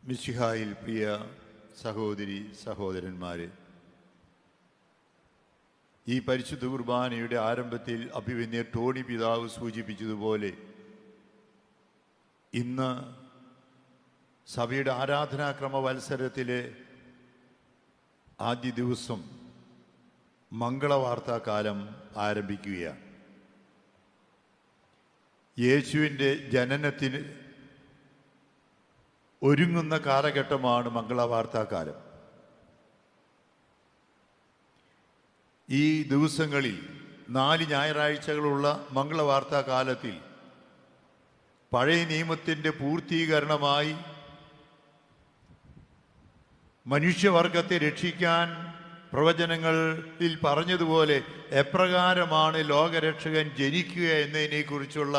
മിശിഹായിൽ പ്രിയ സഹോദരി സഹോദരന്മാരെ, ഈ പരിശുദ്ധ കുർബാനയുടെ ആരംഭത്തിൽ അഭിവന്യർ ടോണി പിതാവ് സൂചിപ്പിച്ചതുപോലെ ഇന്ന് സഭയുടെ ആരാധനാക്രമ വത്സരത്തിലെ ആദ്യ ദിവസം മംഗളവാർത്താകാലം ആരംഭിക്കുകയാണ്. യേശുവിൻ്റെ ജനനത്തിന് ഒരുങ്ങുന്ന കാലഘട്ടമാണ് മംഗളവാർത്താകാലം. ഈ ദിവസങ്ങളിൽ 4 ഞായറാഴ്ചകളുള്ള മംഗളവാർത്താകാലത്തിൽ പഴയ നിയമത്തിൻ്റെ പൂർത്തീകരണമായി മനുഷ്യവർഗത്തെ രക്ഷിക്കാൻ പ്രവചനങ്ങളിൽ പറഞ്ഞതുപോലെ എപ്രകാരമാണ് ലോകരക്ഷകൻ ജനിക്കുക എന്നതിനെക്കുറിച്ചുള്ള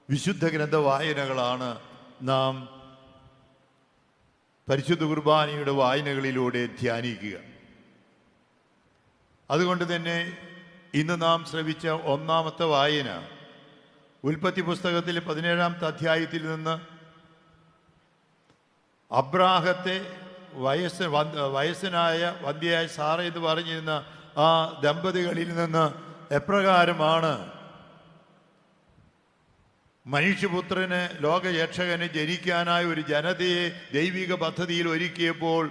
വിശുദ്ധ ഗ്രന്ഥ വായനകളാണ് നാം പരിശുദ്ധ കുർബാനയുടെ വായനകളിലൂടെ ധ്യാനിക്കുക. അതുകൊണ്ട് തന്നെ ഇന്ന് നാം ശ്രവിച്ച ഒന്നാമത്തെ വായന ഉൽപ്പത്തി പുസ്തകത്തിലെ 17-ാമത്തെ അധ്യായത്തിൽ നിന്ന് അബ്രാഹത്തെ വയസ്സനായ വന്ധ്യയായ സാറ എന്ന് പറഞ്ഞിരുന്ന ആ ദമ്പതികളിൽ നിന്ന് എപ്രകാരമാണ് മനുഷ്യപുത്രന് ലോകരക്ഷകന് ജനിക്കാനായ ഒരു ജനതയെ ദൈവിക പദ്ധതിയിൽ ഒരുക്കിയപ്പോൾ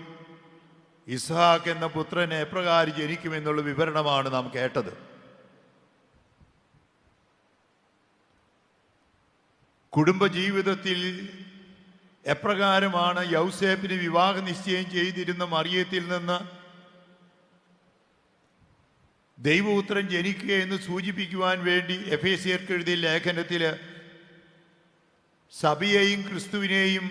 ഇസ്ഹാക്ക് എന്ന പുത്രന് എപ്രകാരം ജനിക്കുമെന്നുള്ള വിവരണമാണ് നാം കേട്ടത്. കുടുംബജീവിതത്തിൽ എപ്രകാരമാണ് യൗസേപ്പിന് വിവാഹ നിശ്ചയം ചെയ്തിരുന്ന മറിയത്തിൽ നിന്ന് ദൈവപുത്രൻ ജനിക്കുക എന്ന് സൂചിപ്പിക്കുവാൻ വേണ്ടി എഫേസ്യർക്ക് എഴുതിയ ലേഖനത്തിൽ സഭയെയും ക്രിസ്തുവിനെയും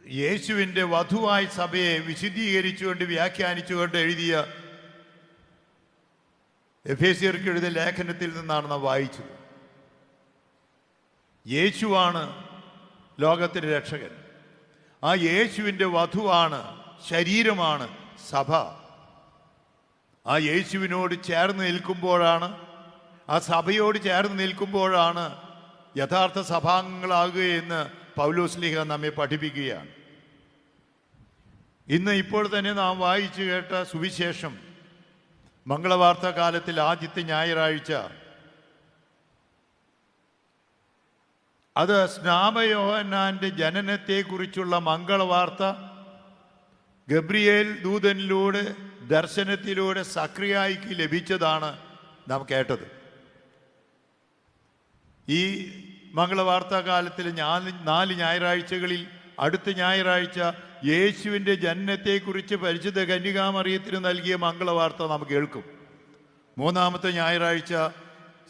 യേശുവിൻ്റെ വധുവായി സഭയെ വിശുദ്ധീകരിച്ചുകൊണ്ട് വ്യാഖ്യാനിച്ചുകൊണ്ട് എഴുതിയ എഫേസ്യർക്ക് എഴുതിയ ലേഖനത്തിൽ നിന്നാണ് നാം വായിച്ചത്. യേശുവാണ് ലോകത്തിൻ്റെ രക്ഷകൻ. ആ യേശുവിൻ്റെ വധുവാണ്, ശരീരമാണ് സഭ. ആ യേശുവിനോട് ചേർന്ന് നിൽക്കുമ്പോഴാണ്, ആ സഭയോട് ചേർന്ന് നിൽക്കുമ്പോഴാണ് യഥാർത്ഥ സഭാംഗങ്ങളാകുകയെന്ന് പൗലോസ്ലീഹ നമ്മെ പഠിപ്പിക്കുകയാണ്. ഇന്ന് ഇപ്പോൾ തന്നെ നാം വായിച്ചു കേട്ട സുവിശേഷം മംഗളവാർത്താ കാലത്തിൽ ആദ്യത്തെ ഞായറാഴ്ച, അത് സ്നാപയോഹന്നാൻ്റെ ജനനത്തെക്കുറിച്ചുള്ള മംഗളവാർത്ത ഗബ്രിയേൽ ദൂതനിലൂടെ ദർശനത്തിലൂടെ സക്രിയായിക്ക് ലഭിച്ചതാണ് നാം കേട്ടത്. ഈ മംഗളവാർത്താ കാലത്തിൽ 4 ഞായറാഴ്ചകളിൽ അടുത്ത ഞായറാഴ്ച യേശുവിൻ്റെ ജനനത്തെക്കുറിച്ച് പരിശുദ്ധ കന്യകാമറിയത്തിന് നൽകിയ മംഗളവാർത്ത നാം കേൾക്കും. 3-ാമത്തെ ഞായറാഴ്ച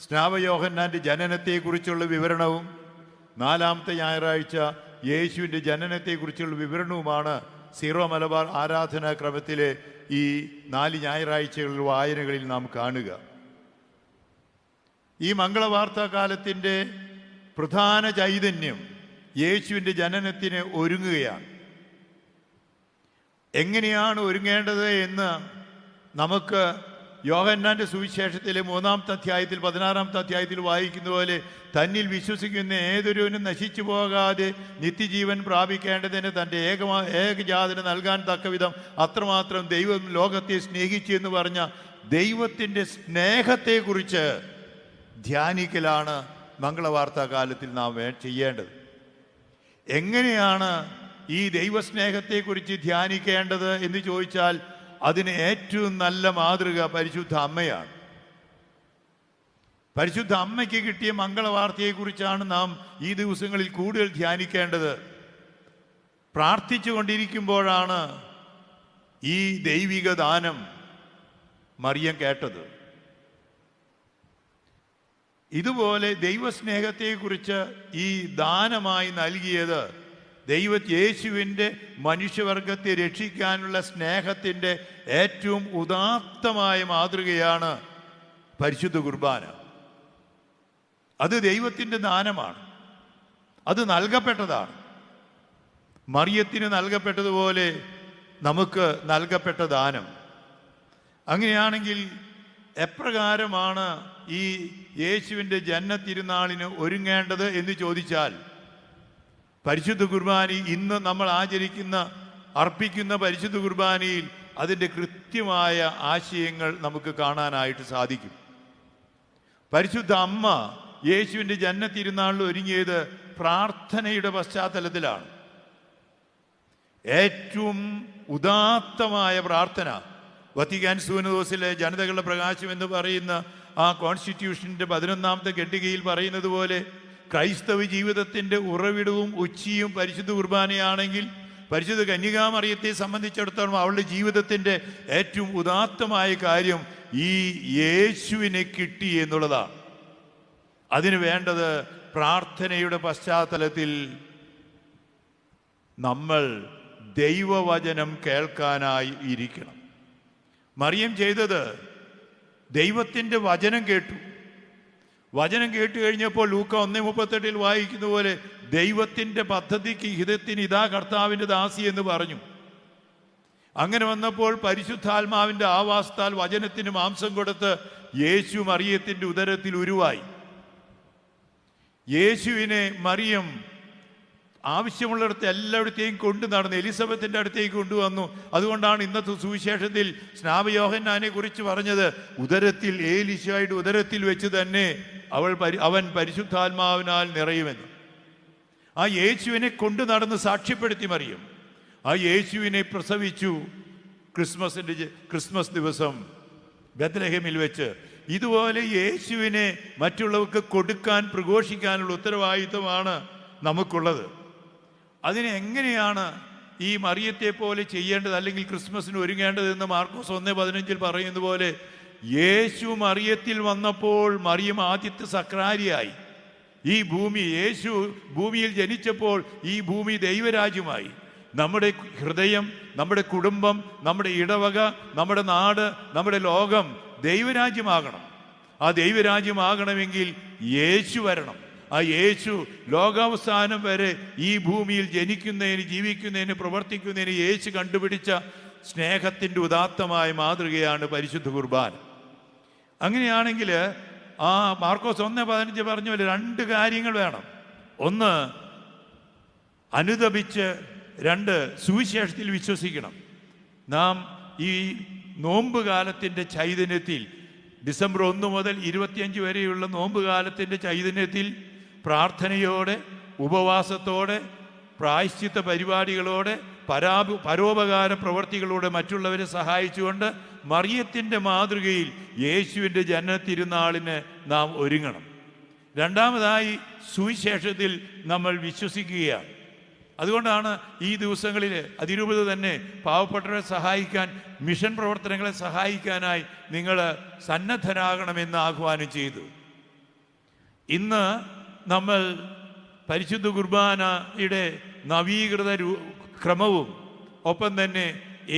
സ്നാപയോഹന്നാൻ്റെ ജനനത്തെക്കുറിച്ചുള്ള വിവരണവും 4-ാമത്തെ ഞായറാഴ്ച യേശുവിൻ്റെ ജനനത്തെക്കുറിച്ചുള്ള വിവരണവുമാണ് സീറോ മലബാർ ആരാധനാക്രമത്തിലെ ഈ 4 ഞായറാഴ്ചകളിൽ വായനകളിൽ നാം കാണുക. ഈ മംഗളവാർത്താ കാലത്തിൻ്റെ പ്രധാന ചൈതന്യം യേശുവിൻ്റെ ജനനത്തിന് ഒരുങ്ങുകയാണ്. എങ്ങനെയാണ് ഒരുങ്ങേണ്ടത് എന്ന് നമുക്ക് യോഹന്നാൻ്റെ സുവിശേഷത്തിലെ 3-ാമത്തെ അധ്യായത്തിൽ 16-ാമത്തെ അധ്യായത്തിൽ വായിക്കുന്ന പോലെ, തന്നിൽ വിശ്വസിക്കുന്ന ഏതൊരുവനും നശിച്ചു പോകാതെ നിത്യജീവൻ പ്രാപിക്കേണ്ടതിന് തൻ്റെ ഏകജാതന് നൽകാൻ തക്കവിധം അത്രമാത്രം ദൈവം ലോകത്തെ സ്നേഹിച്ചു എന്ന് പറഞ്ഞ ദൈവത്തിൻ്റെ സ്നേഹത്തെക്കുറിച്ച് ധ്യാനിക്കലാണ് മംഗളവാർത്താ കാലത്തിൽ നാം ചെയ്യേണ്ടത്. എങ്ങനെയാണ് ഈ ദൈവസ്നേഹത്തെക്കുറിച്ച് ധ്യാനിക്കേണ്ടത് എന്ന് ചോദിച്ചാൽ അതിന് ഏറ്റവും നല്ല മാതൃക പരിശുദ്ധ അമ്മയാണ്. പരിശുദ്ധ അമ്മയ്ക്ക് കിട്ടിയ മംഗളവാർത്തയെക്കുറിച്ചാണ് നാം ഈ ദിവസങ്ങളിൽ കൂടുതൽ ധ്യാനിക്കേണ്ടത്. പ്രാർത്ഥിച്ചു കൊണ്ടിരിക്കുമ്പോഴാണ് ഈ ദൈവിക ദാനം മറിയം കേട്ടത്. ഇതുപോലെ ദൈവസ്നേഹത്തെക്കുറിച്ച് ഈ ദാനമായി നൽകിയത് യേശുവിൻ്റെ മനുഷ്യവർഗത്തെ രക്ഷിക്കാനുള്ള സ്നേഹത്തിൻ്റെ ഏറ്റവും ഉദാത്തമായ മാതൃകയാണ് പരിശുദ്ധ കുർബാന. അത് ദൈവത്തിൻ്റെ ദാനമാണ്, അത് നൽകപ്പെട്ടതാണ്. മറിയത്തിന് നൽകപ്പെട്ടതുപോലെ നമുക്ക് നൽകപ്പെട്ട ദാനം. അങ്ങനെയാണെങ്കിൽ എപ്രകാരമാണ് ഈ യേശുവിൻ്റെ ജനനത്തിരുനാളിന് ഒരുങ്ങേണ്ടത് എന്ന് ചോദിച്ചാൽ പരിശുദ്ധ കുർബാന ഇന്ന് നമ്മൾ അർപ്പിക്കുന്ന പരിശുദ്ധ കുർബാനയിൽ അതിൻ്റെ കൃത്യമായ ആശയങ്ങൾ നമുക്ക് കാണാനായിട്ട് സാധിക്കും. പരിശുദ്ധ അമ്മ യേശുവിൻ്റെ ജനനത്തിരുന്നാളിൽ ഒരുങ്ങിയത് പ്രാർത്ഥനയുടെ പശ്ചാത്തലത്തിലാണ്. ഏറ്റവും ഉദാത്തമായ പ്രാർത്ഥന, വത്തിക്കാൻ സൂനദോസിലെ ജനതകളുടെ പ്രകാശം എന്ന് പറയുന്ന ആ കോൺസ്റ്റിറ്റ്യൂഷൻ്റെ 11ാമത്തെ ഖണ്ഡികയിൽ പറയുന്നത് പോലെ ക്രൈസ്തവ ജീവിതത്തിൻ്റെ ഉറവിടവും ഉച്ചിയും പരിശുദ്ധ കുർബാനയാണെങ്കിൽ പരിശുദ്ധ കന്യകാമറിയത്തെ സംബന്ധിച്ചിടത്തോളം അവളുടെ ജീവിതത്തിൻ്റെ ഏറ്റവും ഉദാത്തമായ കാര്യം ഈ യേശുവിനെ കിട്ടി എന്നുള്ളതാണ്. അതിന് വേണ്ടത് പ്രാർത്ഥനയുടെ പശ്ചാത്തലത്തിൽ നമ്മൾ ദൈവവചനം കേൾക്കാനായി ഇരിക്കണം. മറിയം ചെയ്തത് ദൈവത്തിൻ്റെ വചനം കേട്ടു. വചനം കേട്ട് കഴിഞ്ഞപ്പോൾ ലൂക്ക 1:38 വായിക്കുന്ന പോലെ ദൈവത്തിൻ്റെ പദ്ധതിക്ക് ഹിതത്തിന് ഇതാ കർത്താവിൻ്റെ ദാസി എന്ന് പറഞ്ഞു. അങ്ങനെ വന്നപ്പോൾ പരിശുദ്ധാത്മാവിൻ്റെ ആവാസത്താൽ വചനത്തിന് മാംസം കൊടുത്ത് യേശു മറിയത്തിൻ്റെ ഉദരത്തിൽ ഉരുവായി. യേശുവിനെ മറിയം ആവശ്യമുള്ളിടത്ത് എല്ലായിടത്തേക്കും കൊണ്ടു നടന്നു, എലിസബത്തിൻ്റെ അടുത്തേക്ക് കൊണ്ടുവന്നു. അതുകൊണ്ടാണ് ഇന്നത്തെ സുവിശേഷത്തിൽ സ്നാപയോഹന്നാനെ കുറിച്ച് പറഞ്ഞത്, ഉദരത്തിൽ ഏലീശായുടെ ഉദരത്തിൽ വെച്ച് തന്നെ അവൻ പരിശുദ്ധാത്മാവിനാൽ നിറയുമെന്ന്. ആ യേശുവിനെ കൊണ്ടു നടന്ന് സാക്ഷ്യപ്പെടുത്തി മറിയം. ആ യേശുവിനെ പ്രസവിച്ചു ക്രിസ്മസ് ദിവസം ബത്ലഹേമിൽ വെച്ച്. ഇതുപോലെ യേശുവിനെ മറ്റുള്ളവർക്ക് കൊടുക്കാൻ പ്രഘോഷിക്കാനുള്ള ഉത്തരവാദിത്വമാണ് നമുക്കുള്ളത്. അതിനെ എങ്ങനെയാണ് ഈ മറിയത്തെ പോലെ ചെയ്യേണ്ടത്, അല്ലെങ്കിൽ ക്രിസ്മസിന് ഒരുങ്ങേണ്ടതെന്ന് മാർക്കോസ് 1:15 പറയുന്ന പോലെ യേശു മറിയത്തിൽ വന്നപ്പോൾ മറിയം ആദ്യത്തെ സക്രാരിയായി. ഈ ഭൂമി, യേശു ഭൂമിയിൽ ജനിച്ചപ്പോൾ ഈ ഭൂമി ദൈവരാജ്യമായി. നമ്മുടെ ഹൃദയം, നമ്മുടെ കുടുംബം, നമ്മുടെ ഇടവക, നമ്മുടെ നാട്, നമ്മുടെ ലോകം ദൈവരാജ്യമാകണം. ആ ദൈവരാജ്യമാകണമെങ്കിൽ യേശു വരണം. ആ യേശു ലോകാവസാനം വരെ ഈ ഭൂമിയിൽ ജനിക്കുന്നതിന്, ജീവിക്കുന്നതിന്, പ്രവർത്തിക്കുന്നതിന് യേശു കണ്ടുപിടിച്ച സ്നേഹത്തിൻ്റെ ഉദാത്തമായ മാതൃകയാണ് പരിശുദ്ധ കുർബാന. അങ്ങനെയാണെങ്കിൽ ആ മാർക്കോസ് 1:15 പറഞ്ഞ പോലെ 2 കാര്യങ്ങൾ വേണം. ഒന്ന്, അനുതപിച്ച്; 2, സുവിശേഷത്തിൽ വിശ്വസിക്കണം. നാം ഈ നോമ്പ് കാലത്തിൻ്റെ ചൈതന്യത്തിൽ, ഡിസംബർ 1 മുതൽ 25 വരെയുള്ള നോമ്പ് കാലത്തിൻ്റെ ചൈതന്യത്തിൽ പ്രാർത്ഥനയോടെ, ഉപവാസത്തോടെ, പ്രായശ്ചിത്ത പരിപാടികളോടെ, പരോപകാര പ്രവർത്തികളോടെ മറ്റുള്ളവരെ സഹായിച്ചുകൊണ്ട് മറിയത്തിൻ്റെ മാതൃകയിൽ യേശുവിൻ്റെ ജനനത്തിരുന്നാളിന് നാം ഒരുങ്ങണം. രണ്ടാമതായി, സുവിശേഷത്തിൽ നമ്മൾ വിശ്വസിക്കുകയാണ്. അതുകൊണ്ടാണ് ഈ ദിവസങ്ങളിൽ അതിരൂപത തന്നെ പാവപ്പെട്ടവരെ സഹായിക്കാൻ, മിഷൻ പ്രവർത്തനങ്ങളെ സഹായിക്കാനായി നിങ്ങൾ സന്നദ്ധരാകണമെന്ന് ആഹ്വാനം ചെയ്തു. ഇന്ന് നമ്മൾ പരിശുദ്ധ കുർബാനയുടെ നവീകൃത ക്രമവും ഒപ്പം തന്നെ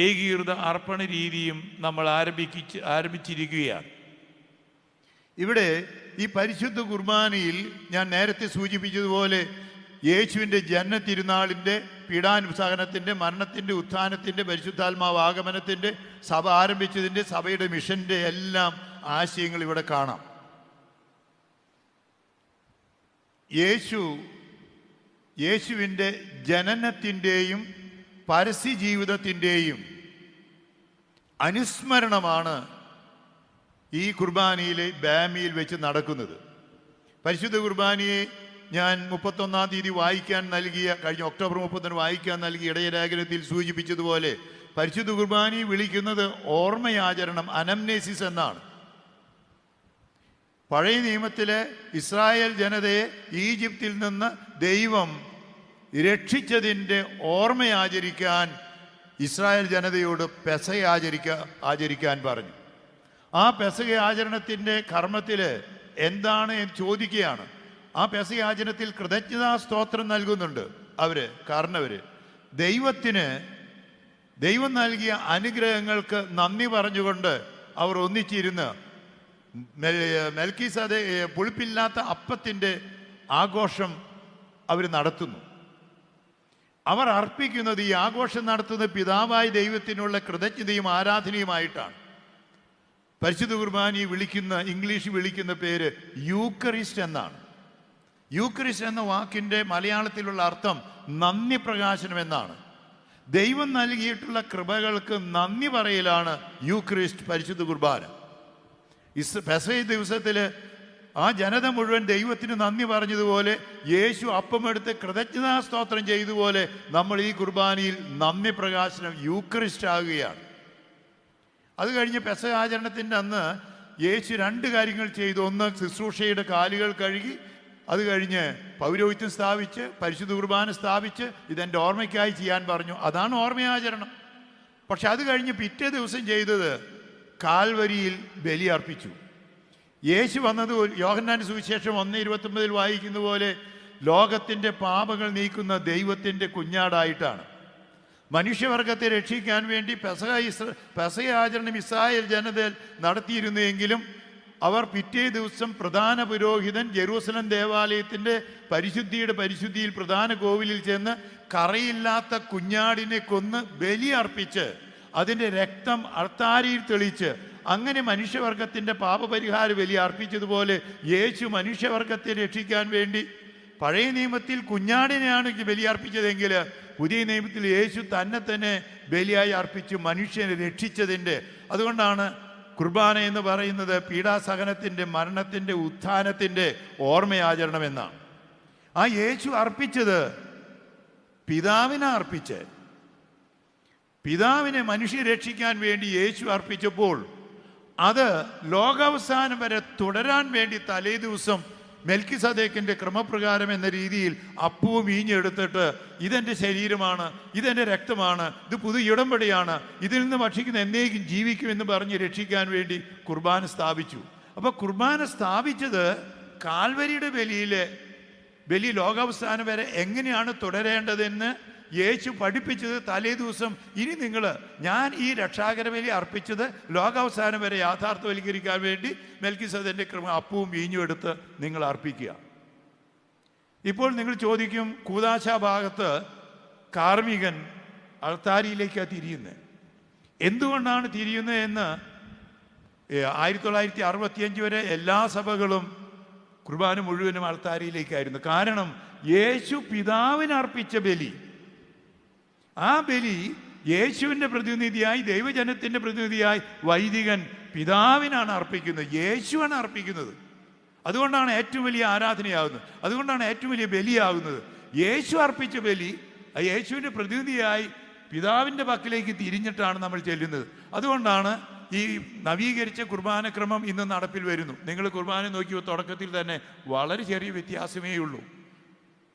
ഏകീകൃത അർപ്പണ രീതിയും നമ്മൾ ആരംഭിച്ചിരിക്കുകയാണ്. ഇവിടെ ഈ പരിശുദ്ധ കുർബാനയിൽ ഞാൻ നേരത്തെ സൂചിപ്പിച്ചതുപോലെ യേശുവിൻ്റെ ജനനത്തിരുനാളിൻ്റെ, പീഡാനുസഹനത്തിൻ്റെ, മരണത്തിൻ്റെ, ഉത്ഥാനത്തിൻ്റെ, പരിശുദ്ധാത്മാവ് ആഗമനത്തിൻ്റെ, സഭ ആരംഭിച്ചതിൻ്റെ, സഭയുടെ മിഷൻ്റെ എല്ലാം ആശയങ്ങൾ ഇവിടെ കാണാം. യേശുവിൻ്റെ ജനനത്തിൻ്റെയും പരസ്യ ജീവിതത്തിൻ്റെയും അനുസ്മരണമാണ് ഈ കുർബാനയിലെ ബാമിയിൽ വെച്ച് നടക്കുന്നത്. പരിശുദ്ധ കുർബാനയെ ഞാൻ 31-ാം തീയതി കഴിഞ്ഞ ഒക്ടോബർ 30 വായിക്കാൻ നൽകിയ ഇടയലേഖനത്തിൽ സൂചിപ്പിച്ചതുപോലെ പരിശുദ്ധ കുർബാനയെ വിളിക്കുന്നത് ഓർമ്മയാചരണം, അനംനേസിസ് എന്നാണ്. പഴയ നിയമത്തിലെ ഇസ്രായേൽ ജനതയെ ഈജിപ്തിൽ നിന്ന് ദൈവം രക്ഷിച്ചതിൻ്റെ ഓർമ്മയാചരിക്കാൻ ഇസ്രായേൽ ജനതയോട് പെസഹ ആചരിക്കാൻ പറഞ്ഞു. ആ പെസഹ ആചരണത്തിൻ്റെ കർമ്മത്തിൽ എന്താണ് എന്ന് ചോദിക്കുകയാണ്. ആ പെസഹ ആചരണത്തിൽ കൃതജ്ഞതാ സ്തോത്രം നൽകുന്നുണ്ട് കാരണം ദൈവം നൽകിയ അനുഗ്രഹങ്ങൾക്ക് നന്ദി പറഞ്ഞുകൊണ്ട് അവർ ഒന്നിച്ചിരുന്ന് പുളിപ്പില്ലാത്ത അപ്പത്തിൻ്റെ ആഘോഷം അവർ നടത്തുന്നു. അവർ അർപ്പിക്കുന്നത്, ഈ ആഘോഷം നടത്തുന്ന പിതാവായ ദൈവത്തിനുള്ള കൃതജ്ഞതയും ആരാധനയുമായിട്ടാണ്. പരിശുദ്ധ കുർബാനയെ ഇംഗ്ലീഷിൽ വിളിക്കുന്ന പേര് യൂക്കറിസ്റ്റ് എന്നാണ്. യൂക്രിസ്റ്റ് എന്ന വാക്കിൻ്റെ മലയാളത്തിലുള്ള അർത്ഥം നന്ദി പ്രകാശനം എന്നാണ്. ദൈവം നൽകിയിട്ടുള്ള കൃപകൾക്ക് നന്ദി പറയലാണ് യൂക്രിസ്റ്റ്, പരിശുദ്ധ കുർബാന. പെസഹ ദിവസത്തിൽ ആ ജനത മുഴുവൻ ദൈവത്തിന് നന്ദി പറഞ്ഞതുപോലെ, യേശു അപ്പമെടുത്ത് കൃതജ്ഞതാ സ്തോത്രം ചെയ്തതുപോലെ നമ്മൾ ഈ കുർബാനയിൽ നന്ദി പ്രകാശനം യൂക്രിസ്റ്റ് ആകുകയാണ്. അത് കഴിഞ്ഞ് പെസഹ ആചരണത്തിൻ്റെ അന്ന് യേശു 2 കാര്യങ്ങൾ ചെയ്തു. ഒന്ന്, ശുശ്രൂഷയുടെ കാലുകൾ കഴുകി. അത് കഴിഞ്ഞ് പൗരോഹിത്യം സ്ഥാപിച്ച്, പരിശുദ്ധ കുർബാന സ്ഥാപിച്ച്, ഇതെൻ്റെ ഓർമ്മയ്ക്കായി ചെയ്യാൻ പറഞ്ഞു. അതാണ് ഓർമ്മയാചരണം. പക്ഷെ അത് കഴിഞ്ഞ് പിറ്റേ ദിവസം ചെയ്തത് കാൽവരിയിൽ ബലി അർപ്പിച്ചു. യേശു വന്നത് യോഹന്നാന്റെ സുവിശേഷം 1:29 വായിക്കുന്ന പോലെ ലോകത്തിൻ്റെ പാപങ്ങൾ നീക്കുന്ന ദൈവത്തിൻ്റെ കുഞ്ഞാടായിട്ടാണ്. മനുഷ്യവർഗത്തെ രക്ഷിക്കാൻ വേണ്ടി പെസഹ ആചരണം ഇസ്രായേൽ ജനത നടത്തിയിരുന്നെങ്കിലും അവർ പിറ്റേ ദിവസം പ്രധാന പുരോഹിതൻ ജെറൂസലം ദേവാലയത്തിൻ്റെ പരിശുദ്ധിയുടെ പരിശുദ്ധിയിൽ പ്രധാന കോവിലിൽ ചെന്ന് കറയില്ലാത്ത കുഞ്ഞാടിനെ കൊന്ന് ബലി അർപ്പിച്ച് അതിൻ്റെ രക്തം അൾത്താരയിൽ തെളിച്ച് അങ്ങനെ മനുഷ്യവർഗത്തിൻ്റെ പാപപരിഹാര ബലി അർപ്പിച്ചതുപോലെ യേശു മനുഷ്യവർഗത്തെ രക്ഷിക്കാൻ വേണ്ടി പഴയ നിയമത്തിൽ കുഞ്ഞാടിനെയാണ് ബലിയർപ്പിച്ചതെങ്കിൽ പുതിയ നിയമത്തിൽ യേശു തന്നെ ബലിയായി അർപ്പിച്ചു മനുഷ്യനെ രക്ഷിച്ചതിൻ്റെ. അതുകൊണ്ടാണ് കുർബാന എന്ന് പറയുന്നത് പീഡാസഹനത്തിൻ്റെ, മരണത്തിൻ്റെ, ഉത്ഥാനത്തിൻ്റെ ഓർമ്മയാചരണം എന്നാണ്. ആ യേശു അർപ്പിച്ചത് പിതാവിനെ അർപ്പിച്ച്, പിതാവിനെ മനുഷ്യരെ രക്ഷിക്കാൻ വേണ്ടി യേശു അർപ്പിച്ചപ്പോൾ അത് ലോകാവസാനം വരെ തുടരാൻ വേണ്ടി തലേ ദിവസം മെൽക്കിസദേക്കിൻ്റെ ക്രമപ്രകാരം എന്ന രീതിയിൽ അപ്പവും വീഞ്ഞെടുത്തിട്ട് ഇതെൻ്റെ ശരീരമാണ്, ഇതെൻ്റെ രക്തമാണ്, ഇത് പുതിയ ഇടമ്പടിയാണ്, ഇതിൽ നിന്ന് ഭക്ഷിക്കുന്ന എന്നേക്കും ജീവിക്കുമെന്ന് പറഞ്ഞ് രക്ഷിക്കാൻ വേണ്ടി കുർബാന സ്ഥാപിച്ചു. അപ്പോൾ കുർബാന സ്ഥാപിച്ചത് കാൽവരിയുടെ ബലി ലോകാവസാനം വരെ എങ്ങനെയാണ് തുടരേണ്ടതെന്ന് യേശു പഠിപ്പിച്ചത് തലേ ദിവസം. ഇനി ഞാൻ ഈ രക്ഷാകര ബലി അർപ്പിച്ചത് ലോകാവസാനം വരെ യാഥാർത്ഥ്യവൽക്കരിക്കാൻ വേണ്ടി മെൽക്കിസദേക്കിന്റെ ക്രമം അപ്പവും വീഞ്ഞും എടുത്ത് നിങ്ങൾ അർപ്പിക്കുക. ഇപ്പോൾ നിങ്ങൾ ചോദിക്കും, കൂദാശ ഭാഗത്ത് കാർമികൻ അൾത്താരിയിലേക്കാണ് തിരിയുന്നത്. എന്തുകൊണ്ടാണ് തിരിയുന്നത് എന്ന് 1965 വരെ എല്ലാ സഭകളും കുർബാന മുഴുവനും അൾത്താരിയിലേക്കായിരുന്നു. കാരണം യേശു പിതാവിന് അർപ്പിച്ച ബലി, ആ ബലി യേശുവിൻ്റെ പ്രതിനിധിയായി, ദൈവജനത്തിൻ്റെ പ്രതിനിധിയായി വൈദികൻ പിതാവിനാണ് അർപ്പിക്കുന്നത്, യേശുവാണ് അർപ്പിക്കുന്നത്. അതുകൊണ്ടാണ് ഏറ്റവും വലിയ ആരാധനയാകുന്നത്, അതുകൊണ്ടാണ് ഏറ്റവും വലിയ ബലിയാകുന്നത്. യേശു അർപ്പിച്ച ബലി യേശുവിൻ്റെ പ്രതിനിധിയായി പിതാവിൻ്റെ പക്കലേക്ക് തിരിഞ്ഞിട്ടാണ് നമ്മൾ ചെല്ലുന്നത്. അതുകൊണ്ടാണ് ഈ നവീകരിച്ച കുർബാനക്രമം ഇന്ന് നടപ്പിൽ വരുന്നു. നിങ്ങൾ കുർബാന നോക്കിയോ തുടക്കത്തിൽ തന്നെ വളരെ ചെറിയ വ്യത്യാസമേ ഉള്ളൂ.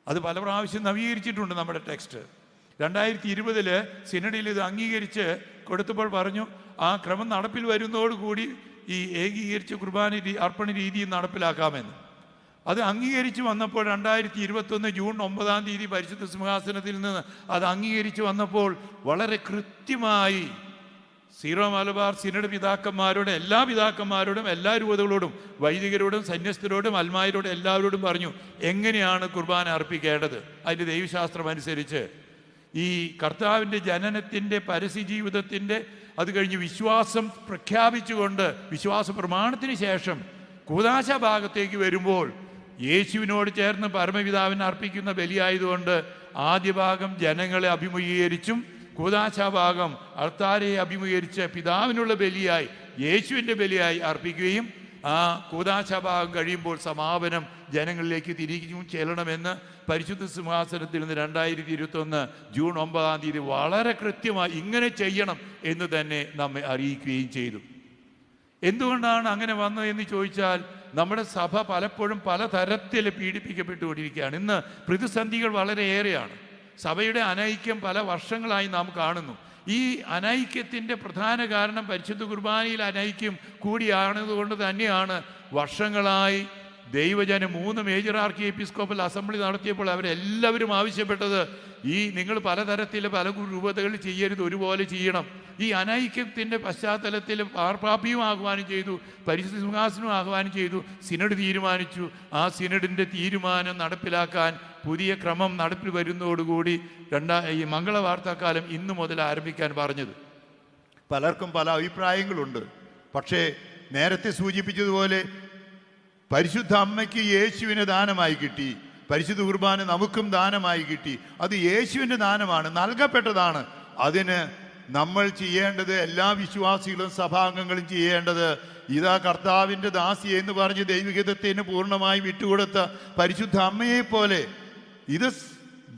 അത് പല പ്രാവശ്യം നവീകരിച്ചിട്ടുണ്ട് നമ്മുടെ ടെക്സ്റ്റ്. 2020 സിനഡിൽ ഇത് അംഗീകരിച്ച് കൊടുത്തപ്പോൾ പറഞ്ഞു ആ ക്രമം നടപ്പിൽ വരുന്നതോടുകൂടി ഈ ഏകീകരിച്ച കുർബാന അർപ്പണ രീതി നടപ്പിലാക്കാമെന്ന്. അത് അംഗീകരിച്ച് വന്നപ്പോൾ 2021 ജൂൺ 9 പരിശുദ്ധ സിംഹാസനത്തിൽ നിന്ന് അത് അംഗീകരിച്ച് വന്നപ്പോൾ വളരെ കൃത്യമായി സീറോ മലബാർ സിനഡ് പിതാക്കന്മാരോടും എല്ലാ പിതാക്കന്മാരോടും എല്ലാ രൂപതകളോടും വൈദികരോടും സന്യസ്തരോടും അൽമായരോടും എല്ലാവരോടും പറഞ്ഞു എങ്ങനെയാണ് കുർബാന അർപ്പിക്കേണ്ടത്. അതിൻ്റെ ദൈവശാസ്ത്രം അനുസരിച്ച് ഈ കർത്താവിൻ്റെ ജനനത്തിൻ്റെ പരസ്യ ജീവിതത്തിൻ്റെ അത് കഴിഞ്ഞ് വിശ്വാസം പ്രഖ്യാപിച്ചുകൊണ്ട് വിശ്വാസ പ്രമാണത്തിന് ശേഷം കൂദാശ ഭാഗത്തേക്ക് വരുമ്പോൾ യേശുവിനോട് ചേർന്ന് പരമപിതാവിനെ അർപ്പിക്കുന്ന ബലിയായതുകൊണ്ട് ആദ്യ ഭാഗം ജനങ്ങളെ അഭിമുഖീകരിച്ചും കൂദാശ ഭാഗം അൾത്താരയെ അഭിമുഖീകരിച്ച് പിതാവിനുള്ള ബലിയായി യേശുവിൻ്റെ ബലിയായി അർപ്പിക്കുകയും ആ കൂദാശ ഭാഗം കഴിയുമ്പോൾ സമാപനം ജനങ്ങളിലേക്ക് തിരികെ ചെല്ലണമെന്ന് പരിശുദ്ധ സിംഹാസനത്തിൽ നിന്ന് 2021 ജൂൺ 9 വളരെ കൃത്യമായി ഇങ്ങനെ ചെയ്യണം എന്ന് തന്നെ നമ്മെ അറിയിക്കുകയും ചെയ്തു. എന്തുകൊണ്ടാണ് അങ്ങനെ വന്നത് എന്ന് ചോദിച്ചാൽ നമ്മുടെ സഭ പലപ്പോഴും പലതരത്തിൽ പീഡിപ്പിക്കപ്പെട്ടുകൊണ്ടിരിക്കുകയാണ്. ഇന്ന് പ്രതിസന്ധികൾ വളരെയേറെയാണ്. സഭയുടെ അനൈക്യം പല വർഷങ്ങളായി നാം കാണുന്നു. ഈ അനൈക്യത്തിൻ്റെ പ്രധാന കാരണം പരിശുദ്ധ കുർബാനയിൽ അനൈക്യം കൂടിയാണതുകൊണ്ട് തന്നെയാണ് വർഷങ്ങളായി ദൈവജനം 3 മേജർ ആർക്കി എപ്പിസ്കോപ്പൽ അസംബ്ലി നടത്തിയപ്പോൾ അവരെല്ലാവരും ആവശ്യപ്പെട്ടത് നിങ്ങൾ പലതരത്തിൽ പല രൂപതകളിൽ ചെയ്യരുത്, ഒരുപോലെ ചെയ്യണം. ഈ അനൈക്യത്തിൻ്റെ പശ്ചാത്തലത്തിൽ മാർപ്പാപ്പിയും ആഹ്വാനം ചെയ്തു, പരിശുദ്ധ സിംഹാസനവും ആഹ്വാനം ചെയ്തു, സിനഡ് തീരുമാനിച്ചു. ആ സിനഡിൻ്റെ തീരുമാനം നടപ്പിലാക്കാൻ പുതിയ ക്രമം നടപ്പിൽ വരുന്നതോടുകൂടി ഈ മംഗളവാർത്താക്കാലം ഇന്നു മുതൽ ആരംഭിക്കാൻ പറഞ്ഞത്. പലർക്കും പല അഭിപ്രായങ്ങളുണ്ട്. പക്ഷേ നേരത്തെ സൂചിപ്പിച്ചതുപോലെ പരിശുദ്ധ അമ്മയ്ക്ക് യേശുവിന് ദാനമായി കിട്ടി, പരിശുദ്ധ കുർബാന നമുക്കും ദാനമായി കിട്ടി. അത് യേശുവിൻ്റെ ദാനമാണ്, നൽകപ്പെട്ടതാണ്. അതിന് നമ്മൾ ചെയ്യേണ്ടത്, എല്ലാ വിശ്വാസികളും സഭാംഗങ്ങളും ചെയ്യേണ്ടത്, ഇതാ കർത്താവിൻ്റെ ദാസി എന്ന് പറഞ്ഞ് ദൈവഹിതത്തിന് പൂർണ്ണമായി വിട്ടുകൊടുത്ത പരിശുദ്ധ അമ്മയെ പോലെ, ഇത്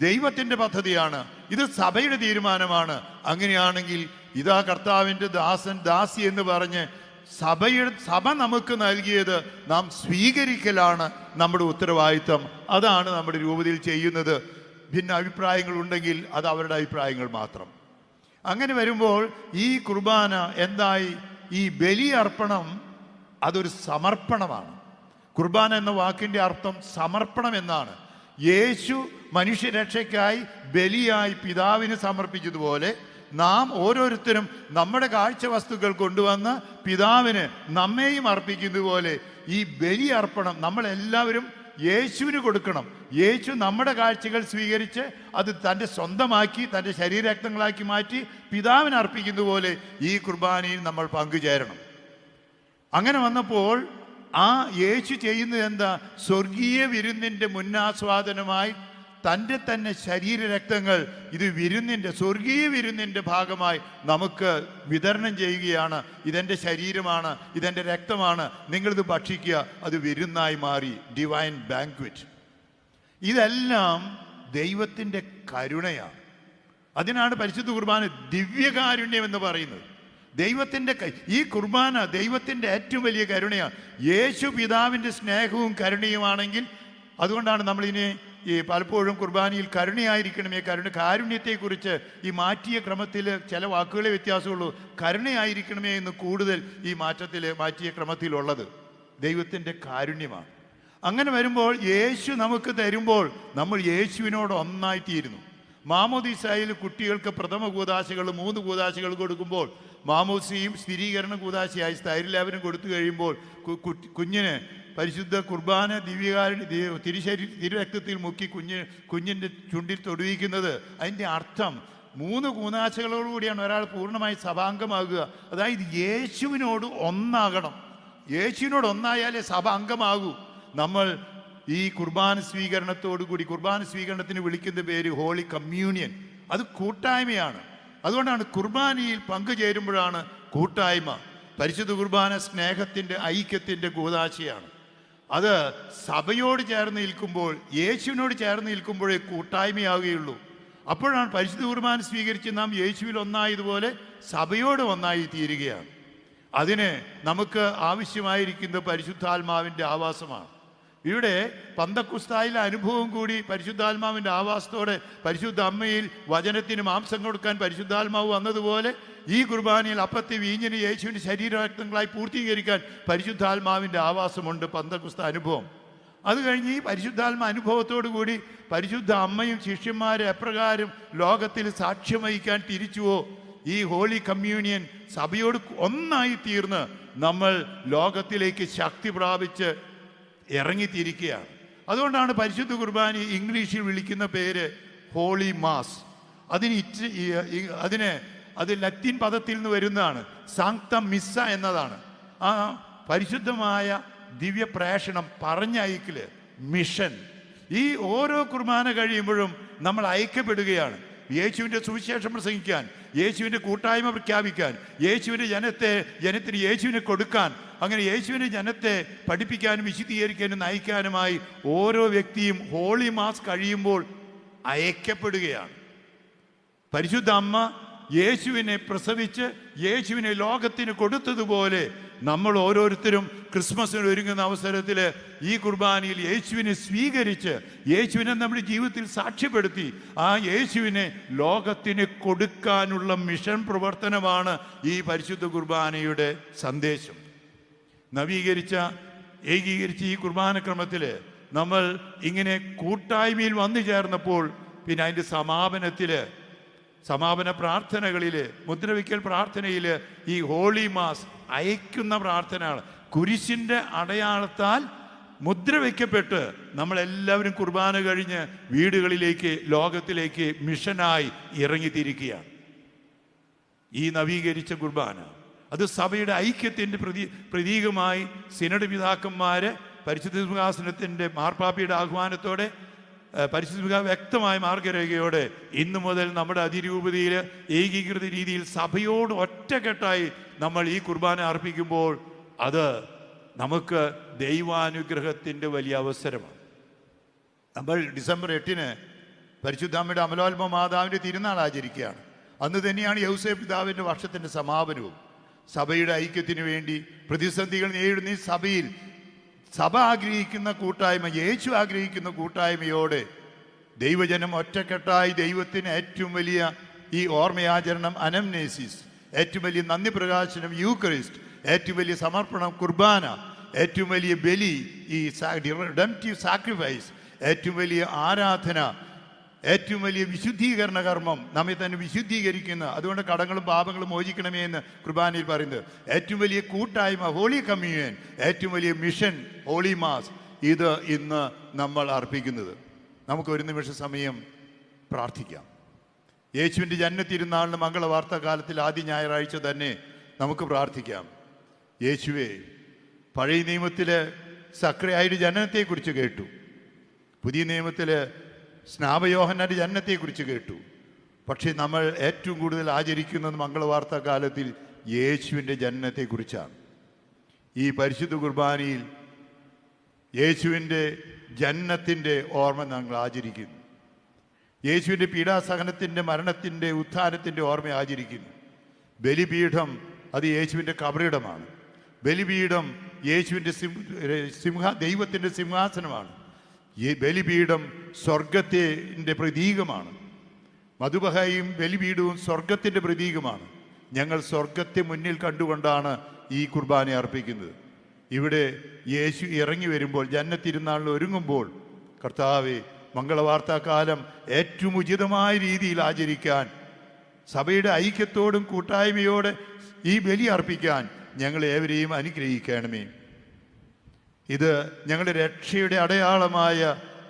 ദൈവത്തിൻ്റെ പദ്ധതിയാണ്, ഇത് സഭയുടെ തീരുമാനമാണ്. അങ്ങനെയാണെങ്കിൽ ഇതാ കർത്താവിൻ്റെ ദാസൻ ദാസി എന്ന് പറഞ്ഞ് സഭ നമുക്ക് നൽകിയത് നാം സ്വീകരിക്കലാണ് നമ്മുടെ ഉത്തരവാദിത്വം. അതാണ് നമ്മുടെ രൂപതയിൽ ചെയ്യുന്നത്. ഭിന്ന അഭിപ്രായങ്ങൾ ഉണ്ടെങ്കിൽ അത് അവരുടെ അഭിപ്രായങ്ങൾ മാത്രം. അങ്ങനെ വരുമ്പോൾ ഈ കുർബാന എന്തായി? ഈ ബലി അർപ്പണം അതൊരു സമർപ്പണമാണ്. കുർബാന എന്ന വാക്കിൻ്റെ അർത്ഥം സമർപ്പണം എന്നാണ്. യേശു മനുഷ്യരക്ഷയ്ക്കായി ബലിയായി പിതാവിന് സമർപ്പിച്ചതുപോലെ നാം ഓരോരുത്തരും നമ്മുടെ കാഴ്ച വസ്തുക്കൾ കൊണ്ടുവന്ന് പിതാവിന് നമ്മെയും അർപ്പിക്കുന്നത് പോലെ ഈ ബലി അർപ്പണം നമ്മളെല്ലാവരും യേശുവിന് കൊടുക്കണം. യേശു നമ്മുടെ കാഴ്ചകൾ സ്വീകരിച്ച് അത് തൻ്റെ സ്വന്തമാക്കി തൻ്റെ ശരീരരക്തങ്ങളാക്കി മാറ്റി പിതാവിന് അർപ്പിക്കുന്നത് പോലെ ഈ കുർബാനയിൽ നമ്മൾ പങ്കുചേരണം. അങ്ങനെ വന്നപ്പോൾ ആ യേശു ചെയ്യുന്നത് എന്താ? സ്വർഗീയ വിരുന്നിൻ്റെ മുന്നാസ്വാദനമായി തൻ്റെ തന്നെ ശരീരരക്തങ്ങൾ ഇത് വിരുന്നിൻ്റെ, സ്വർഗീയ വിരുന്നിൻ്റെ ഭാഗമായി നമുക്ക് വിതരണം ചെയ്യുകയാണ്. ഇതെൻ്റെ ശരീരമാണ്, ഇതെൻ്റെ രക്തമാണ്, നിങ്ങളിത് ഭക്ഷിക്കുക. അത് വിരുന്നായി മാറി, ഡിവൈൻ ബാങ്ക്വറ്റ്. ഇതെല്ലാം ദൈവത്തിൻ്റെ കരുണയാണ്. അതിനാണ് പരിശുദ്ധ കുർബാന ദിവ്യകാരുണ്യം എന്ന് പറയുന്നത്. ദൈവത്തിൻ്റെ ഈ കുർബാന ദൈവത്തിൻ്റെ ഏറ്റവും വലിയ കരുണയാണ്. യേശു പിതാവിൻ്റെ സ്നേഹവും കരുണയുമാണെങ്കിൽ, അതുകൊണ്ടാണ് നമ്മളിനി ഈ പലപ്പോഴും കുർബാനയിൽ കരുണയായിരിക്കണമേ, കാരുണ്യത്തെക്കുറിച്ച് ഈ മാറ്റിയ ക്രമത്തിൽ ചില വാക്കുകളെ വ്യത്യാസമുള്ളൂ. കരുണയായിരിക്കണമേ എന്ന് കൂടുതൽ ഈ മാറ്റിയ ക്രമത്തിലുള്ളത് ദൈവത്തിൻ്റെ കാരുണ്യമാണ്. അങ്ങനെ വരുമ്പോൾ യേശു നമുക്ക് തരുമ്പോൾ നമ്മൾ യേശുവിനോട് ഒന്നായിത്തീരുന്നു. മാമോദീസായിൽ കുട്ടികൾക്ക് പ്രഥമ കൂദാശകൾ 3 കൂദാശകൾ കൊടുക്കുമ്പോൾ മാമോദിസയും സ്ഥിരീകരണ കൂദാശയായി സ്ഥൈര്യലാപനം കൊടുത്തു കഴിയുമ്പോൾ കുഞ്ഞിന് പരിശുദ്ധ കുർബാന തിരുരക്തത്തിൽ മുക്കി കുഞ്ഞിൻ്റെ ചുണ്ടിൽ തൊടുവിക്കുന്നത്. അതിൻ്റെ അർത്ഥം 3 കൂദാശകളോടുകൂടിയാണ് ഒരാൾ പൂർണ്ണമായി സഭാംഗമാകുക. അതായത് യേശുവിനോട് ഒന്നാകണം. യേശുവിനോട് ഒന്നായാലേ സഭ അംഗമാകൂ. നമ്മൾ ഈ കുർബാന സ്വീകരണത്തോടുകൂടി, കുർബാന സ്വീകരണത്തിന് വിളിക്കുന്ന പേര് ഹോളി കമ്മ്യൂണിയൻ. അത് കൂട്ടായ്മയാണ്. അതുകൊണ്ടാണ് കുർബാനയിൽ പങ്കുചേരുമ്പോഴാണ് കൂട്ടായ്മ. പരിശുദ്ധ കുർബാന സ്നേഹത്തിൻ്റെ, ഐക്യത്തിൻ്റെ കൂദാശയാണ്. അത് സഭയോട് ചേർന്ന് നിൽക്കുമ്പോൾ, യേശുവിനോട് ചേർന്ന് നിൽക്കുമ്പോഴേ കൂട്ടായ്മയാവുകയുള്ളൂ. അപ്പോഴാണ് പരിശുദ്ധ കുർബാന സ്വീകരിച്ച് നാം യേശുവിൽ ഒന്നായതുപോലെ സഭയോട് ഒന്നായി തീരുകയാണ്. അതിന് നമുക്ക് ആവശ്യമായിരിക്കുന്നത് പരിശുദ്ധാത്മാവിൻ്റെ ആവാസമാണ്. ഇവിടെ പന്തക്കുസ്തായിലെ അനുഭവം കൂടി പരിശുദ്ധാത്മാവിൻ്റെ ആവാസത്തോടെ പരിശുദ്ധ അമ്മയിൽ വചനത്തിന് മാംസം കൊടുക്കാൻ പരിശുദ്ധാത്മാവ് വന്നതുപോലെ ഈ കുർബാനയിൽ അപ്പത്തെ വീഞ്ഞിന് യേശുവിൻ്റെ ശരീരരക്തങ്ങളായി പൂർത്തീകരിക്കാൻ പരിശുദ്ധാത്മാവിൻ്റെ ആവാസമുണ്ട്. പന്തക്കുസ്ത അനുഭവം. അത് കഴിഞ്ഞ് ഈ പരിശുദ്ധാത്മ അനുഭവത്തോടു കൂടി പരിശുദ്ധ അമ്മയും ശിഷ്യന്മാരെ എപ്രകാരം ലോകത്തിൽ സാക്ഷ്യം വഹിക്കാൻ തിരിച്ചുവോ, ഈ ഹോളി കമ്മ്യൂണിയൻ സഭയോട് ഒന്നായി തീർന്ന് നമ്മൾ ലോകത്തിലേക്ക് ശക്തി പ്രാപിച്ച് ഇറങ്ങിത്തിരിക്കുകയാണ്. അതുകൊണ്ടാണ് പരിശുദ്ധ കുർബാന ഇംഗ്ലീഷിൽ വിളിക്കുന്ന പേര് ഹോളി മാസ്. അത് ലത്തീൻ പദത്തിൽ നിന്ന് വരുന്നതാണ്. സാങ്ക്ത മിസ്സ എന്നതാണ്. ആ പരിശുദ്ധമായ ദിവ്യപ്രേഷണം, പറഞ്ഞയക്കല്, മിഷൻ. ഈ ഓരോ കുർബാന കഴിയുമ്പോഴും നമ്മൾ അയക്കപ്പെടുകയാണ്. യേശുവിൻ്റെ സുവിശേഷം പ്രസംഗിക്കാൻ, യേശുവിൻ്റെ കൂട്ടായ്മ പ്രഖ്യാപിക്കാൻ, യേശുവിൻ്റെ ജനത്തിന് യേശുവിനെ കൊടുക്കാൻ, അങ്ങനെ യേശുവിൻ്റെ ജനത്തെ പഠിപ്പിക്കാനും വിശുദ്ധീകരിക്കാനും നയിക്കാനുമായി ഓരോ വ്യക്തിയും ഹോളി മാസ് കഴിയുമ്പോൾ അയക്കപ്പെടുകയാണ്. പരിശുദ്ധ അമ്മ യേശുവിനെ പ്രസവിച്ച് യേശുവിനെ ലോകത്തിന് കൊടുത്തതുപോലെ നമ്മൾ ഓരോരുത്തരും ക്രിസ്മസിന് ഒരുങ്ങുന്ന അവസരത്തിൽ ഈ കുർബാനയിൽ യേശുവിനെ സ്വീകരിച്ച് യേശുവിനെ നമ്മുടെ ജീവിതത്തിൽ സാക്ഷ്യപ്പെടുത്തി ആ യേശുവിനെ ലോകത്തിന് കൊടുക്കാനുള്ള മിഷൻ പ്രവർത്തനമാണ് ഈ പരിശുദ്ധ കുർബാനയുടെ സന്ദേശം. ഏകീകരിച്ച ഈ കുർബാനക്രമത്തിൽ നമ്മൾ ഇങ്ങനെ കൂട്ടായ്മയിൽ വന്നു ചേർന്നപ്പോൾ പിന്നെ അതിൻ്റെ സമാപന പ്രാർത്ഥനകളിൽ, മുദ്രവയ്ക്കൽ പ്രാർത്ഥനയിൽ ഈ ഹോളി മാസ് അയക്കുന്ന പ്രാർത്ഥനയാണ്. കുരിശിൻ്റെ അടയാളത്താൽ മുദ്രവയ്ക്കപ്പെട്ട് നമ്മളെല്ലാവരും കുർബാന കഴിഞ്ഞ് വീടുകളിലേക്ക്, ലോകത്തിലേക്ക് മിഷനായി ഇറങ്ങിത്തിരിക്കുകയാണ്. ഈ നവീകരിച്ച കുർബാന അത് സഭയുടെ ഐക്യത്തിൻ്റെ പ്രതീകമായി സിനഡ് പിതാക്കന്മാർ പരിശുദ്ധ സിംഹാസനത്തിൻ്റെ മാർപ്പാപ്പിയുടെ ആഹ്വാനത്തോടെ പരിശുദ്ധ വ്യക്തമായ മാർഗരേഖയോടെ ഇന്നു മുതൽ നമ്മുടെ അതിരൂപതയിൽ ഏകീകൃത രീതിയിൽ സഭയോട് ഒറ്റക്കെട്ടായി നമ്മൾ ഈ കുർബാന അർപ്പിക്കുമ്പോൾ അത് നമുക്ക് ദൈവാനുഗ്രഹത്തിൻ്റെ വലിയ അവസരമാണ്. നമ്മൾ ഡിസംബർ 8 പരിശുദ്ധാമ്മയുടെ അമലോത്ഭവ മാതാവിൻ്റെ തിരുനാൾ ആചരിക്കുകയാണ്. അന്ന് തന്നെയാണ് യൗസേപ്പ് പിതാവിൻ്റെ വർഷത്തിൻ്റെ സമാപനവും. സഭയുടെ ഐക്യത്തിന് വേണ്ടി പ്രതിസന്ധികൾ നേരിടുന്ന ഈ സഭയിൽ സഭ ആഗ്രഹിക്കുന്ന കൂട്ടായ്മ, യേശു ആഗ്രഹിക്കുന്ന കൂട്ടായ്മയോടെ ദൈവജനം ഒറ്റക്കെട്ടായി ദൈവത്തിന് ഏറ്റവും വലിയ ഈ ഓർമ്മയാചരണം അനംനേസിസ്, ഏറ്റവും വലിയ നന്ദി പ്രകാശനം യൂക്കറിസ്റ്റ്, ഏറ്റവും വലിയ സമർപ്പണം കുർബാന, ഏറ്റവും വലിയ ബലി ഈ റിഡംപ്റ്റീവ് സാക്രിഫൈസ്, ഏറ്റവും വലിയ ആരാധന, ഏറ്റവും വലിയ വിശുദ്ധീകരണ കർമ്മം, നമ്മെ തന്നെ വിശുദ്ധീകരിക്കുന്ന, അതുകൊണ്ട് കടങ്ങളും പാപങ്ങളും മോചിക്കണമേ എന്ന് കുർബാനയിൽ പറയുന്നത്, ഏറ്റവും വലിയ കൂട്ടായ്മ ഹോളി കമ്മ്യൂണിയൻ, ഏറ്റവും വലിയ മിഷൻ ഹോളി മാസ്, ഇത് ഇന്ന് നമ്മൾ അർപ്പിക്കുന്നത്. നമുക്ക് ഒരു നിമിഷ സമയം പ്രാർത്ഥിക്കാം. യേശുവിൻ്റെ ജന്മത്തിരുന്നാളിന് മംഗളവാർത്ത കാലത്തിൽ ആദ്യ ഞായറാഴ്ച തന്നെ നമുക്ക് പ്രാർത്ഥിക്കാം. യേശുവേ, പഴയ നിയമത്തിൽ സക്രിയായുടെ ജനനത്തെക്കുറിച്ച് കേട്ടു, പുതിയ നിയമത്തിൽ സ്നാപയോഹന്നാൻ്റെ ജനനത്തെക്കുറിച്ച് കേട്ടു. പക്ഷേ നമ്മൾ ഏറ്റവും കൂടുതൽ ആചരിക്കുന്നത് മംഗളവാർത്ത കാലത്തിൽ യേശുവിൻ്റെ ജനനത്തെക്കുറിച്ചാണ്. ഈ പരിശുദ്ധ കുർബാനയിൽ യേശുവിൻ്റെ ജനനത്തിൻ്റെ ഓർമ്മ ഞങ്ങൾ ആചരിക്കുന്നു. യേശുവിൻ്റെ പീഡാസഹനത്തിൻ്റെ, മരണത്തിൻ്റെ, ഉത്ഥാനത്തിൻ്റെ ഓർമ്മ ആചരിക്കുന്നു. ബലിപീഠം അത് യേശുവിൻ്റെ കബറിടമാണ്. ബലിപീഠം യേശുവിൻ്റെ ദൈവത്തിൻ്റെ സിംഹാസനമാണ്. ഈ ബലിപീഠം സ്വർഗത്തിൻ്റെ പ്രതീകമാണ്. മധുബഹയും ബലിപീഠവും സ്വർഗത്തിൻ്റെ പ്രതീകമാണ്. ഞങ്ങൾ സ്വർഗത്തെ മുന്നിൽ കണ്ടുകൊണ്ടാണ് ഈ കുർബാന അർപ്പിക്കുന്നത്. ഇവിടെ യേശു ഇറങ്ങി വരുമ്പോൾ, ജന്മത്തിരുന്നാളിൽ ഒരുങ്ങുമ്പോൾ, കർത്താവേ, മംഗളവാർത്താകാലം ഏറ്റവും ഉചിതമായ രീതിയിൽ ആചരിക്കാൻ, സഭയുടെ ഐക്യത്തോടും കൂട്ടായ്മയോടെ ഈ ബലി അർപ്പിക്കാൻ ഞങ്ങളേവരെയും അനുഗ്രഹിക്കണമേ. ഇത് ഞങ്ങളുടെ രക്ഷയുടെ അടയാളമായ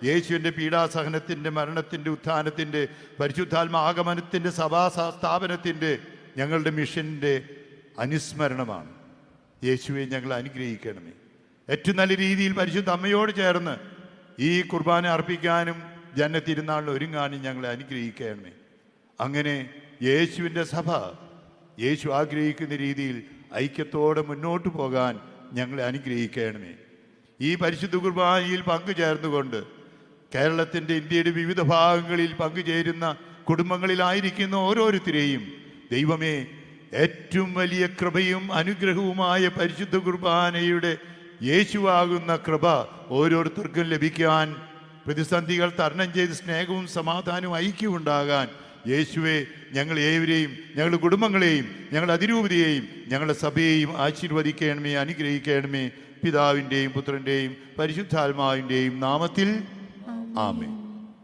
യേശുവിൻ്റെ പീഡാസഹനത്തിൻ്റെ, മരണത്തിൻ്റെ, ഉത്ഥാനത്തിൻ്റെ, പരിശുദ്ധാത്മ ആഗമനത്തിൻ്റെ, സഭാ സ്ഥാപനത്തിൻ്റെ, ഞങ്ങളുടെ മിഷൻ്റെ അനുസ്മരണമാണ്. യേശുവെ, ഞങ്ങൾ അനുഗ്രഹിക്കണമേ. ഏറ്റവും നല്ല രീതിയിൽ പരിശുദ്ധ അമ്മയോട് ചേർന്ന് ഈ കുർബാന അർപ്പിക്കാനും ജന്മത്തിരുന്നാളിൽ ഒരുങ്ങാനും ഞങ്ങളെ അനുഗ്രഹിക്കണമേ. അങ്ങനെ യേശുവിൻ്റെ സഭ യേശു ആഗ്രഹിക്കുന്ന രീതിയിൽ ഐക്യത്തോടെ മുന്നോട്ട് പോകാൻ ഞങ്ങളെ അനുഗ്രഹിക്കണമേ. ഈ പരിശുദ്ധ കുർബാനയിൽ പങ്കുചേർന്നുകൊണ്ട് കേരളത്തിൻ്റെ, ഇന്ത്യയുടെ വിവിധ ഭാഗങ്ങളിൽ പങ്കുചേരുന്ന കുടുംബങ്ങളിലായിരിക്കുന്ന ഓരോരുത്തരെയും ദൈവമേ, ഏറ്റവും വലിയ കൃപയും അനുഗ്രഹവുമായ പരിശുദ്ധ കുർബാനയുടെ യേശുവാകുന്ന കൃപ ഓരോരുത്തർക്കും ലഭിക്കാൻ, പ്രതിസന്ധികൾ തരണം ചെയ്ത് സ്നേഹവും സമാധാനവും ഐക്യവും ഉണ്ടാകാൻ യേശുവെ, ഞങ്ങൾ ഏവരെയും, ഞങ്ങളുടെ കുടുംബങ്ങളെയും, ഞങ്ങളുടെ അതിരൂപതയെയും, ഞങ്ങളുടെ സഭയെയും ആശീർവദിക്കണമേ, അനുഗ്രഹിക്കണമേ. പിതാവിൻ്റെയും പുത്രൻ്റെയും പരിശുദ്ധാത്മാവിൻ്റെയും നാമത്തിൽ ആമേൻ.